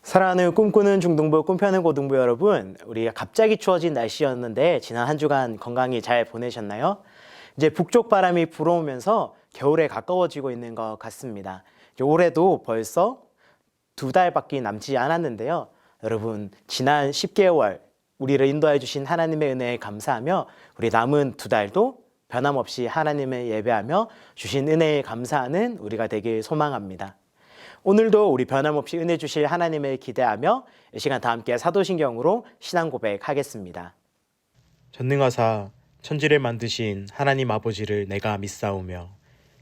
사랑하는 꿈꾸는 중등부 꿈펴는 고등부 여러분, 우리 갑자기 추워진 날씨였는데 지난 한 주간 건강히 잘 보내셨나요? 이제 북쪽 바람이 불어오면서 겨울에 가까워지고 있는 것 같습니다. 이제 올해도 벌써 2달밖에 남지 않았는데요. 여러분, 지난 10개월 우리를 인도해 주신 하나님의 은혜에 감사하며 우리 남은 2달도 변함없이 하나님을 예배하며 주신 은혜에 감사하는 우리가 되길 소망합니다. 오늘도 우리 변함없이 은혜 주실 하나님을 기대하며 이 시간 다 함께 사도신경으로 신앙 고백하겠습니다. 전능하사 천지를 만드신 하나님 아버지를 내가 믿사오며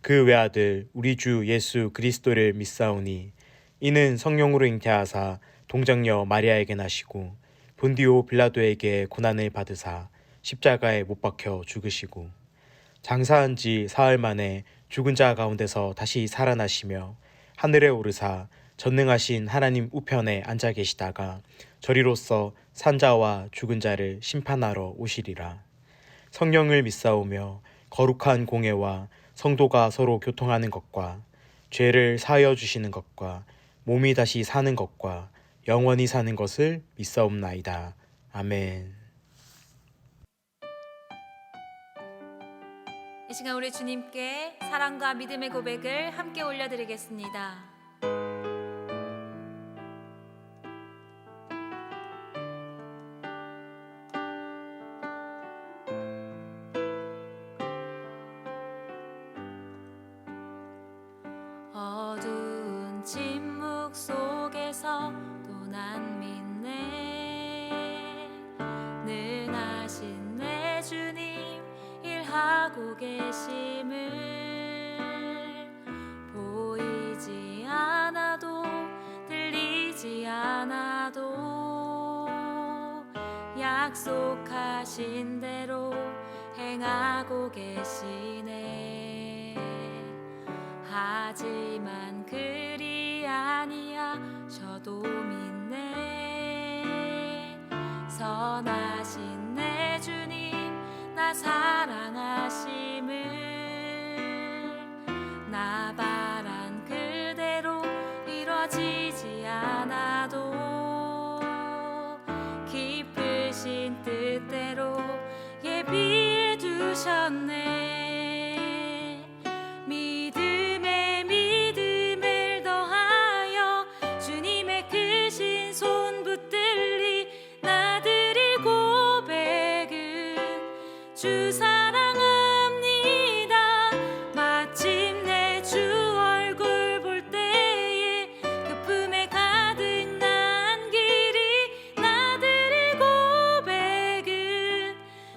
그 외아들 우리 주 예수 그리스도를 믿사오니 이는 성령으로 잉태하사 동정녀 마리아에게 나시고 본디오 빌라도에게 고난을 받으사 십자가에 못 박혀 죽으시고 장사한 지 사흘 만에 죽은 자 가운데서 다시 살아나시며 하늘에 오르사 전능하신 하나님 우편에 앉아 계시다가 저리로서 산자와 죽은 자를 심판하러 오시리라. 성령을 믿사오며 거룩한 공예와 성도가 서로 교통하는 것과 죄를 사하여 주시는 것과 몸이 다시 사는 것과 영원히 사는 것을 믿사옵나이다. 아멘. 이 시간 우리 주님께 사랑과 믿음의 고백을 함께 올려드리겠습니다. 어두운 침묵 속에서 또 난 믿네. 능하신 내 주님 일하고 계심을 보이지 않아도 들리지 않아도 약속하신 대로 행하고 계시네. 하지만 그리 아니하셔도 믿네. 선하신 내 주님 나 사랑하심을 나 바란 그대로 이루어지지 않아도 깊으신 뜻대로 예비해 두셨네. 믿음에 믿음을 더하여 주님의 크신 손 붙들리 나들이 고백은 주 사랑합니다. 마침내 주 얼굴 볼 때에 그 품에 가득 난 길이 나들이 고백은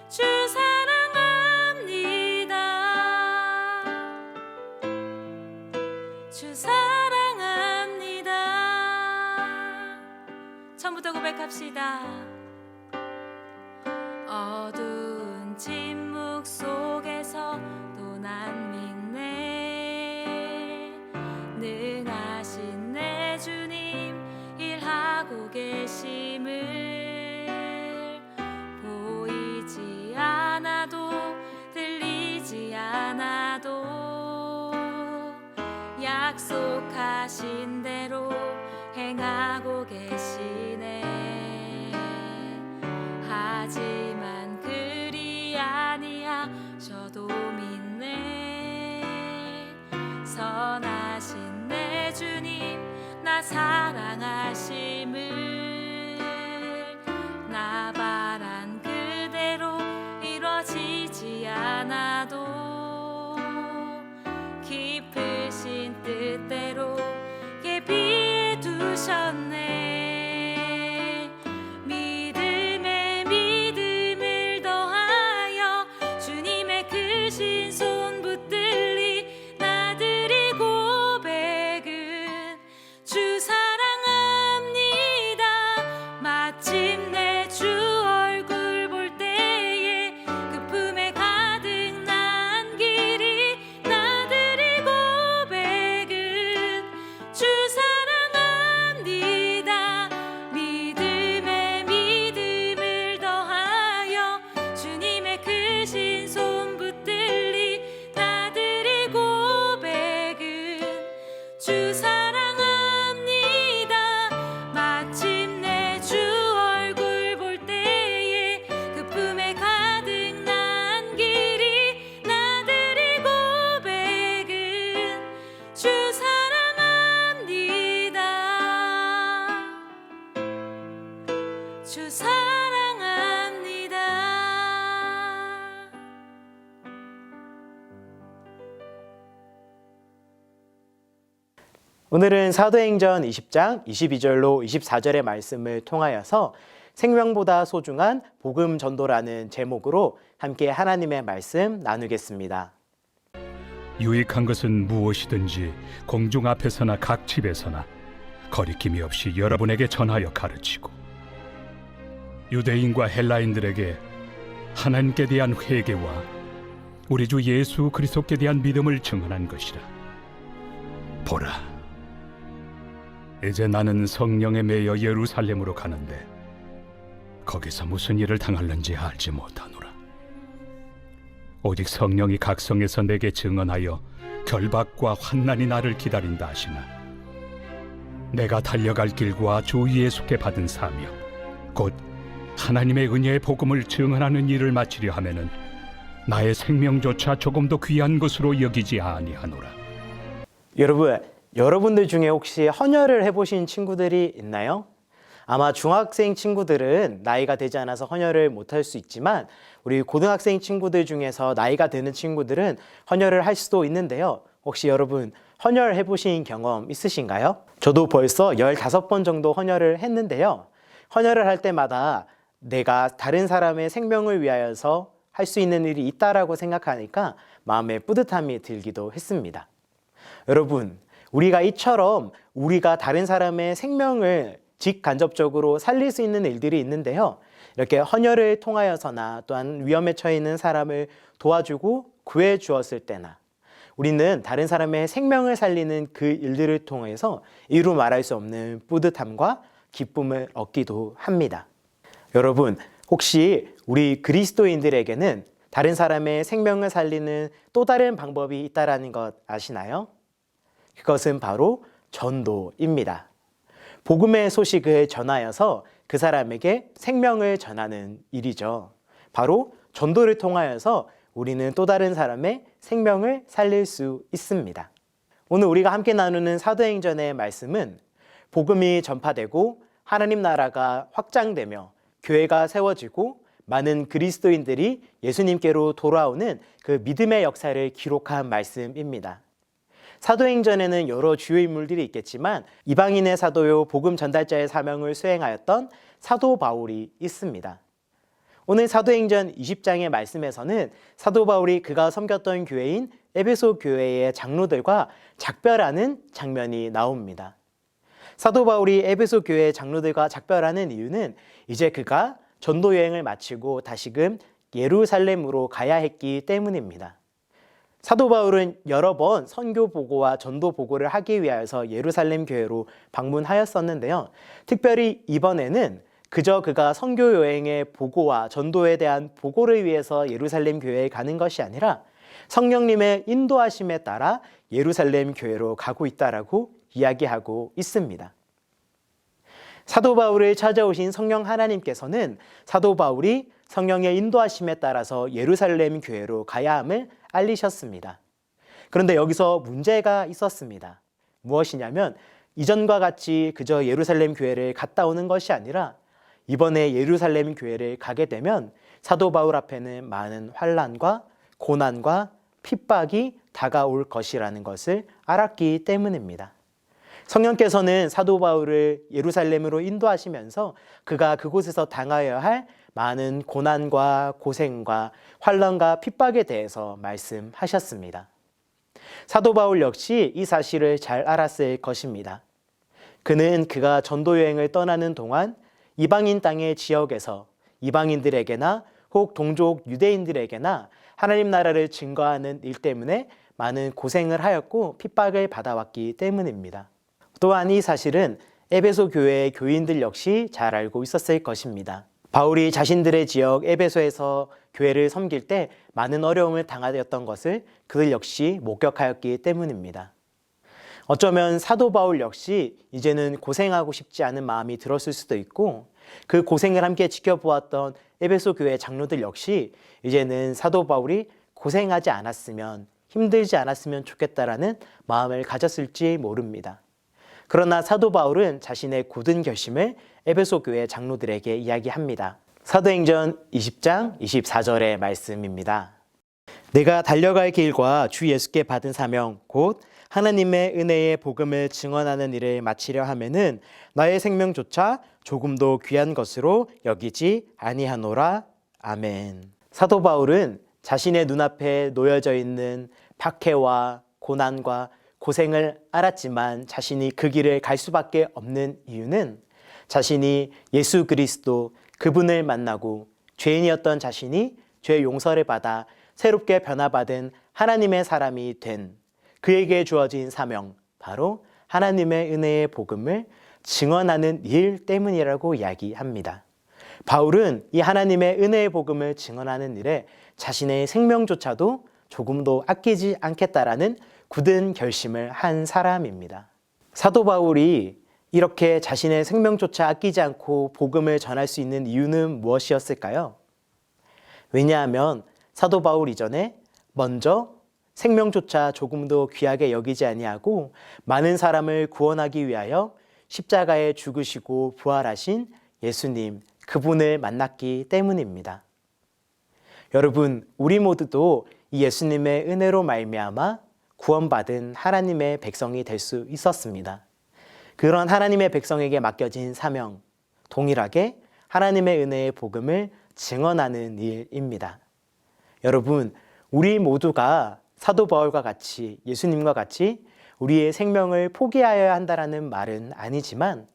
주 사랑합니다. 주 사랑합니다. 처음부터 고백합시다. 어두운 침묵 속에서 또 난 믿네. 능하신 내 주님 일하고 계심을 보이지 않아도 들리지 않아도 약속하신 대로 행하고 계시네. 하지만 그리 아니하셔도 믿네. 선하신 내 주님 나 사랑하심을 나 바란 그대로 이루어지지 않아도 깊으신 뜻대로 예비해 두셨네. 믿음에 믿음을 더하여 주님의 크신 손 붙들리 나들이 고백은 주 사랑합니다. 오늘은 사도행전 20장 22절로 24절의 말씀을 통하여서 생명보다 소중한 복음 전도라는 제목으로 함께 하나님의 말씀 나누겠습니다. 유익한 것은 무엇이든지 공중 앞에서나 각 집에서나 거리낌이 없이 여러분에게 전하여 가르치고 유대인과 헬라인들에게 하나님께 대한 회개와 우리 주 예수 그리스도께 대한 믿음을 증언한 것이라. 보라, 이제 나는 성령에 매여 예루살렘으로 가는데 거기서 무슨 일을 당할는지 알지 못하노라. 오직 성령이 각성에서 내게 증언하여 결박과 환난이 나를 기다린다 하시나 내가 달려갈 길과 주 예수께 받은 사명 곧 하나님의 은혜의 복음을 증언하는 일을 마치려 하면은 나의 생명조차 조금도 귀한 것으로 여기지 아니하노라. 여러분들 중에 혹시 헌혈을 해보신 친구들이 있나요? 아마 중학생 친구들은 나이가 되지 않아서 헌혈을 못할 수 있지만 우리 고등학생 친구들 중에서 나이가 되는 친구들은 헌혈을 할 수도 있는데요. 혹시 여러분 헌혈 해보신 경험 있으신가요? 저도 벌써 15번 정도 헌혈을 했는데요. 헌혈을 할 때마다 내가 다른 사람의 생명을 위하여서 할 수 있는 일이 있다라고 생각하니까 마음에 뿌듯함이 들기도 했습니다. 여러분, 우리가 이처럼 우리가 다른 사람의 생명을 직간접적으로 살릴 수 있는 일들이 있는데요. 이렇게 헌혈을 통하여서나 또한 위험에 처해 있는 사람을 도와주고 구해 주었을 때나 우리는 다른 사람의 생명을 살리는 그 일들을 통해서 이루 말할 수 없는 뿌듯함과 기쁨을 얻기도 합니다. 여러분, 혹시 우리 그리스도인들에게는 다른 사람의 생명을 살리는 또 다른 방법이 있다라는 것 아시나요? 그것은 바로 전도입니다. 복음의 소식을 전하여서 그 사람에게 생명을 전하는 일이죠. 바로 전도를 통하여서 우리는 또 다른 사람의 생명을 살릴 수 있습니다. 오늘 우리가 함께 나누는 사도행전의 말씀은 복음이 전파되고 하나님 나라가 확장되며 교회가 세워지고 많은 그리스도인들이 예수님께로 돌아오는 그 믿음의 역사를 기록한 말씀입니다. 사도행전에는 여러 주요 인물들이 있겠지만 이방인의 사도요 복음 전달자의 사명을 수행하였던 사도 바울이 있습니다. 오늘 사도행전 20장의 말씀에서는 사도 바울이 그가 섬겼던 교회인 에베소 교회의 장로들과 작별하는 장면이 나옵니다. 사도 바울이 에베소 교회의 장로들과 작별하는 이유는 이제 그가 전도 여행을 마치고 다시금 예루살렘으로 가야 했기 때문입니다. 사도 바울은 여러 번 선교 보고와 전도 보고를 하기 위하여서 예루살렘 교회로 방문하였었는데요. 특별히 이번에는 그저 그가 선교 여행의 보고와 전도에 대한 보고를 위해서 예루살렘 교회에 가는 것이 아니라 성령님의 인도하심에 따라 예루살렘 교회로 가고 있다라고 이야기하고 있습니다. 사도 바울을 찾아오신 성령 하나님께서는 사도 바울이 성령의 인도하심에 따라서 예루살렘 교회로 가야 함을 알리셨습니다. 그런데 여기서 문제가 있었습니다. 무엇이냐면 이전과 같이 그저 예루살렘 교회를 갔다 오는 것이 아니라 이번에 예루살렘 교회를 가게 되면 사도 바울 앞에는 많은 환난과 고난과 핍박이 다가올 것이라는 것을 알았기 때문입니다. 성령께서는 사도 바울을 예루살렘으로 인도하시면서 그가 그곳에서 당하여야 할 많은 고난과 고생과 환난과 핍박에 대해서 말씀하셨습니다. 사도 바울 역시 이 사실을 잘 알았을 것입니다. 그는 그가 전도 여행을 떠나는 동안 이방인 땅의 지역에서 이방인들에게나 혹 동족 유대인들에게나 하나님 나라를 증거하는 일 때문에 많은 고생을 하였고 핍박을 받아왔기 때문입니다. 또한 이 사실은 에베소 교회의 교인들 역시 잘 알고 있었을 것입니다. 바울이 자신들의 지역 에베소에서 교회를 섬길 때 많은 어려움을 당하였던 것을 그들 역시 목격하였기 때문입니다. 어쩌면 사도 바울 역시 이제는 고생하고 싶지 않은 마음이 들었을 수도 있고 그 고생을 함께 지켜보았던 에베소 교회 장로들 역시 이제는 사도 바울이 고생하지 않았으면 힘들지 않았으면 좋겠다라는 마음을 가졌을지 모릅니다. 그러나 사도 바울은 자신의 굳은 결심을 에베소 교회 장로들에게 이야기합니다. 사도행전 20장 24절의 말씀입니다. 내가 달려갈 길과 주 예수께 받은 사명 곧 하나님의 은혜의 복음을 증언하는 일을 마치려 하면은 나의 생명조차 조금도 귀한 것으로 여기지 아니하노라. 아멘. 사도 바울은 자신의 눈앞에 놓여져 있는 박해와 고난과 고생을 알았지만 자신이 그 길을 갈 수밖에 없는 이유는 자신이 예수 그리스도 그분을 만나고 죄인이었던 자신이 죄의 용서를 받아 새롭게 변화받은 하나님의 사람이 된 그에게 주어진 사명, 바로 하나님의 은혜의 복음을 증언하는 일 때문이라고 이야기합니다. 바울은 이 하나님의 은혜의 복음을 증언하는 일에 자신의 생명조차도 조금도 아끼지 않겠다라는 굳은 결심을 한 사람입니다. 사도 바울이 이렇게 자신의 생명조차 아끼지 않고 복음을 전할 수 있는 이유는 무엇이었을까요? 왜냐하면 사도 바울 이전에 먼저 생명조차 조금도 귀하게 여기지 아니하고 많은 사람을 구원하기 위하여 십자가에 죽으시고 부활하신 예수님, 그분을 만났기 때문입니다. 여러분, 우리 모두도 이 예수님의 은혜로 말미암아 구원받은 하나님의 백성이 될 수 있었습니다. 그런 하나님의 백성에게 맡겨진 사명, 동일하게 하나님의 은혜의 복음을 증언하는 일입니다. 여러분, 우리 모두가 사도 바울과 같이, 예수님과 같이 우리의 생명을 포기하여야 한다라는 말은 아니지만,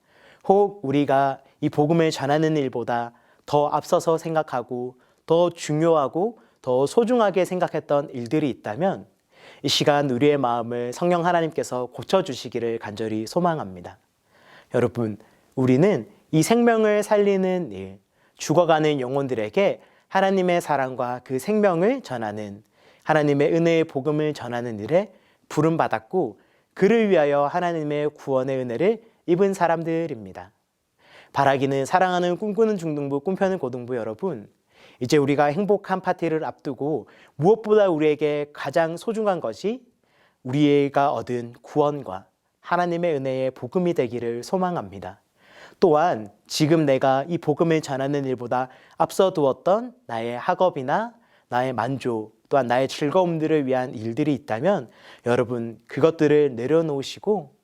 혹 우리가 이 복음을 전하는 일보다 더 앞서서 생각하고 더 중요하고 더 소중하게 생각했던 일들이 있다면 이 시간 우리의 마음을 성령 하나님께서 고쳐주시기를 간절히 소망합니다. 여러분, 우리는 이 생명을 살리는 일, 죽어가는 영혼들에게 하나님의 사랑과 그 생명을 전하는, 하나님의 은혜의 복음을 전하는 일에 부름받았고 그를 위하여 하나님의 구원의 은혜를 입은 사람들입니다. 바라기는 사랑하는 꿈꾸는 중등부, 꿈펴는 고등부 여러분, 이제 우리가 행복한 파티를 앞두고 무엇보다 우리에게 가장 소중한 것이 우리가 얻은 구원과 하나님의 은혜의 복음이 되기를 소망합니다. 또한 지금 내가 이 복음을 전하는 일보다 앞서 두었던 나의 학업이나 나의 만족, 또한 나의 즐거움들을 위한 일들이 있다면 여러분, 그것들을 내려놓으시고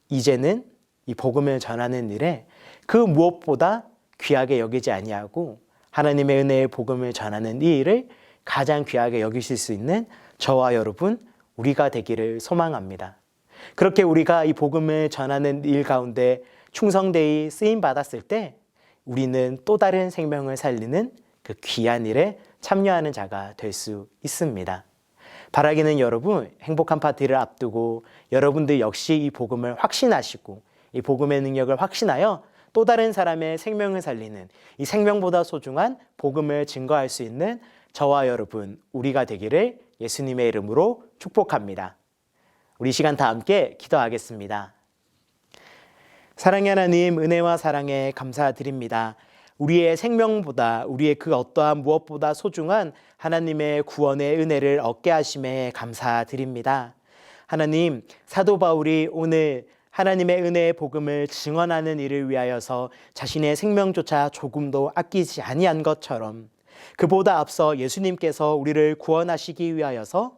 이제는 이 복음을 전하는 일에 그 무엇보다 귀하게 여기지 아니하고 하나님의 은혜의 복음을 전하는 이 일을 가장 귀하게 여기실 수 있는 저와 여러분, 우리가 되기를 소망합니다. 그렇게 우리가 이 복음을 전하는 일 가운데 충성되이 쓰임받았을 때 우리는 또 다른 생명을 살리는 그 귀한 일에 참여하는 자가 될 수 있습니다. 바라기는 여러분, 행복한 파티를 앞두고 여러분들 역시 이 복음을 확신하시고 이 복음의 능력을 확신하여 또 다른 사람의 생명을 살리는 이 생명보다 소중한 복음을 증거할 수 있는 저와 여러분, 우리가 되기를 예수님의 이름으로 축복합니다. 우리 시간 다 함께 기도하겠습니다. 사랑의 하나님, 은혜와 사랑에 감사드립니다. 우리의 생명보다, 우리의 그 어떠한 무엇보다 소중한 하나님의 구원의 은혜를 얻게 하심에 감사드립니다. 하나님, 사도 바울이 오늘 하나님의 은혜의 복음을 증언하는 일을 위하여서 자신의 생명조차 조금도 아끼지 아니한 것처럼 그보다 앞서 예수님께서 우리를 구원하시기 위하여서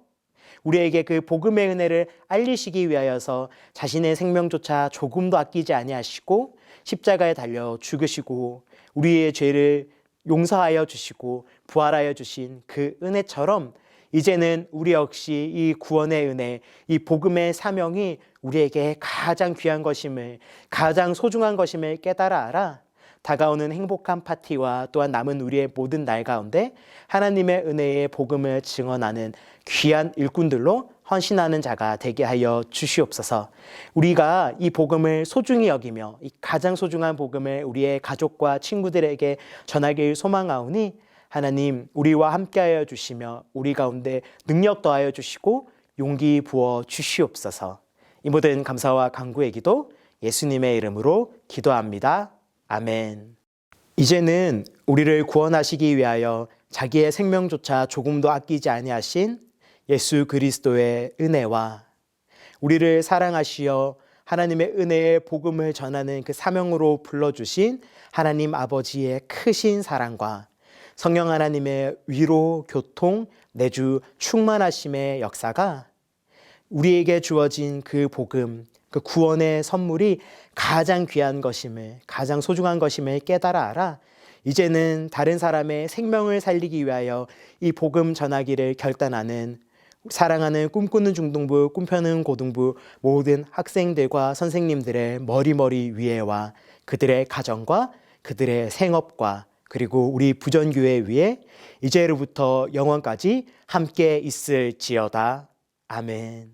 우리에게 그 복음의 은혜를 알리시기 위하여서 자신의 생명조차 조금도 아끼지 아니하시고 십자가에 달려 죽으시고 우리의 죄를 용서하여 주시고 부활하여 주신 그 은혜처럼 이제는 우리 역시 이 구원의 은혜, 이 복음의 사명이 우리에게 가장 귀한 것임을, 가장 소중한 것임을 깨달아 알아 다가오는 행복한 파티와 또한 남은 우리의 모든 날 가운데 하나님의 은혜의 복음을 증언하는 귀한 일꾼들로 헌신하는 자가 되게 하여 주시옵소서. 우리가 이 복음을 소중히 여기며 이 가장 소중한 복음을 우리의 가족과 친구들에게 전하길 소망하오니 하나님, 우리와 함께하여 주시며 우리 가운데 능력 더하여 주시고 용기 부어 주시옵소서. 이 모든 감사와 간구의 기도 예수님의 이름으로 기도합니다. 아멘. 이제는 우리를 구원하시기 위하여 자기의 생명조차 조금도 아끼지 아니하신 예수 그리스도의 은혜와 우리를 사랑하시어 하나님의 은혜의 복음을 전하는 그 사명으로 불러주신 하나님 아버지의 크신 사랑과 성령 하나님의 위로, 교통, 내주 충만하심의 역사가 우리에게 주어진 그 복음, 그 구원의 선물이 가장 귀한 것임을, 가장 소중한 것임을 깨달아 알아 이제는 다른 사람의 생명을 살리기 위하여 이 복음 전하기를 결단하는 사랑하는 꿈꾸는 중등부, 꿈펴는 고등부 모든 학생들과 선생님들의 머리 위에와 그들의 가정과 그들의 생업과 그리고 우리 부전교회 위에 이제로부터 영원까지 함께 있을지어다. 아멘.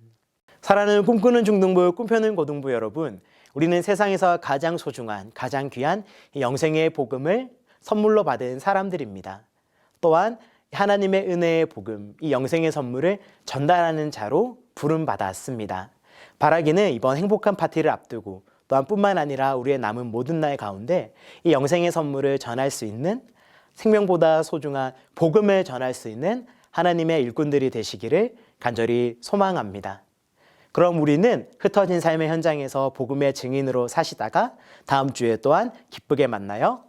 사랑하는 꿈꾸는 중등부, 꿈펴는 고등부 여러분, 우리는 세상에서 가장 소중한, 가장 귀한 이 영생의 복음을 선물로 받은 사람들입니다. 또한 하나님의 은혜의 복음, 이 영생의 선물을 전달하는 자로 부름받았습니다. 바라기는 이번 행복한 파티를 앞두고 또한 뿐만 아니라 우리의 남은 모든 날 가운데 이 영생의 선물을 전할 수 있는, 생명보다 소중한 복음을 전할 수 있는 하나님의 일꾼들이 되시기를 간절히 소망합니다. 그럼 우리는 흩어진 삶의 현장에서 복음의 증인으로 사시다가 다음 주에 또한 기쁘게 만나요.